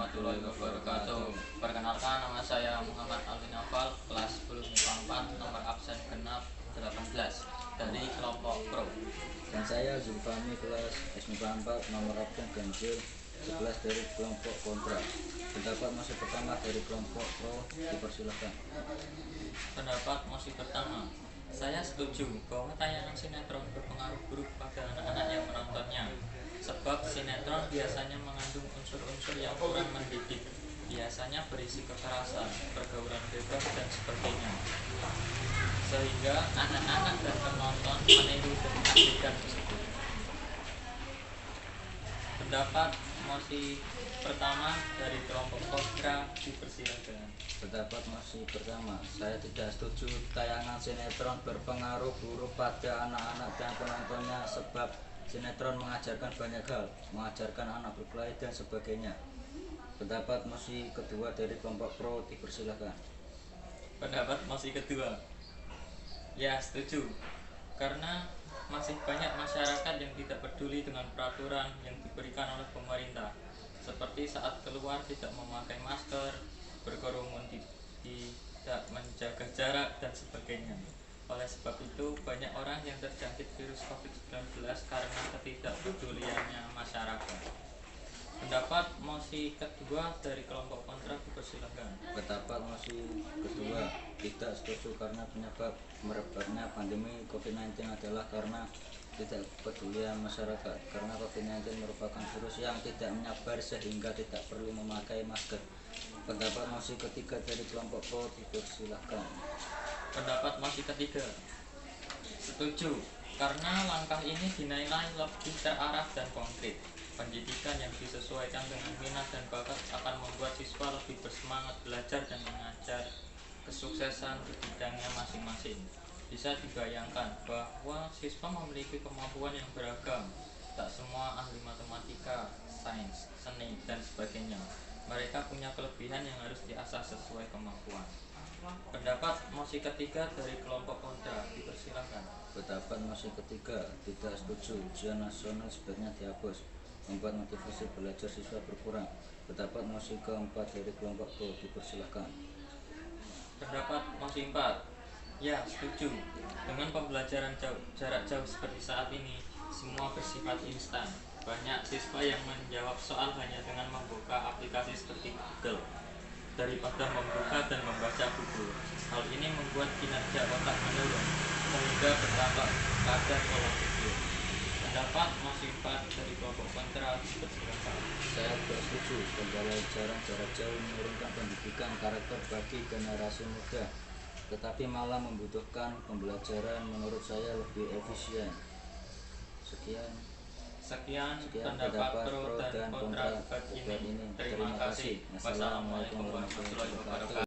warahmatullahi wabarakatuh. Perkenalkan, nama saya Muhammad Alvin Afal, kelas 10 MIPA 4, nomor absen genap 18 dari kelompok Pro. Dan saya Zulfami, kelas MIPA 4, nomor absen ganjil 11 dari kelompok kontra. Pendapat mosi pertama dari kelompok Pro, dipersilahkan. Pendapat mosi pertama, saya setuju bahwa tayangan sinetron berpengaruh buruk pada anak-anak yang menontonnya. Sebab sinetron biasanya mengandung unsur-unsur yang kurang mendidik, biasanya berisi kekerasan, pergaulan bebas, dan sebagainya, sehingga anak-anak dan penonton meniru dengan adegan tersebut. Pendapat mosi pertama dari kelompok kontra, dipersilakan. Pendapat mosi pertama, saya tidak setuju tayangan sinetron berpengaruh buruk pada anak-anak dan penontonnya, sebab sinetron mengajarkan banyak hal, mengajarkan anak berkelahi dan sebagainya. Pendapat mosi kedua dari kelompok Pro, dipersilahkan. Pendapat mosi kedua, ya setuju, karena masih banyak masyarakat yang tidak peduli dengan peraturan yang diberikan oleh pemerintah, seperti saat keluar tidak memakai masker, berkerumun, tidak menjaga jarak, dan sebagainya. Oleh sebab itu, banyak orang yang terjangkit virus COVID-19 karena ketidakpeduliannya masyarakat. Pendapat mosi kedua dari kelompok kontra, dipersilakan. Pendapat mosi kedua, tidak setuju karena penyebab merebaknya pandemi COVID-19 adalah karena tidak kepedulian masyarakat. Karena COVID-19 merupakan virus yang tidak menyebar sehingga tidak perlu memakai masker. Pendapat mosi ketiga dari kelompok Pro, dipersilahkan. Pendapat mosi ketiga, setuju, karena langkah ini dinilai lebih terarah dan konkret. Pendidikan yang disesuaikan dengan minat dan bakat akan membuat siswa lebih bersemangat belajar dan mengajar kesuksesan di bidangnya masing-masing. Bisa dibayangkan bahwa siswa memiliki kemampuan yang beragam. Tak semua ahli matematika, sains, seni, dan sebagainya. Mereka punya kelebihan yang harus diasah sesuai kemampuan. Pendapat mosi ketiga dari kelompok kontra, dipersilakan. Pendapat mosi ketiga, tidak setuju, ujian nasional sebaiknya dihapus, membuat motivasi belajar siswa berkurang. Pendapat mosi keempat dari kelompok Pro, dipersilahkan. Pendapat mosi 4, ya setuju, dengan pembelajaran jarak jauh seperti saat ini, semua bersifat instan. Banyak siswa yang menjawab soal hanya dengan membuka aplikasi seperti Google daripada membuka dan membaca buku. Hal ini membuat kinerja otak menurun, sehingga berdampak pada pola pikir. Pendapat mosi 4 dari kelompok kontra, dipersilakan. Saya tidak setuju, pembelajaran jarak jauh menurunkan pendidikan karakter bagi generasi muda, tetapi malah membutuhkan pembelajaran menurut saya lebih efisien. Sekian Pendapat pro dan kontra bagi ini. Terima kasih. Wassalamualaikum warahmatullahi wabarakatuh.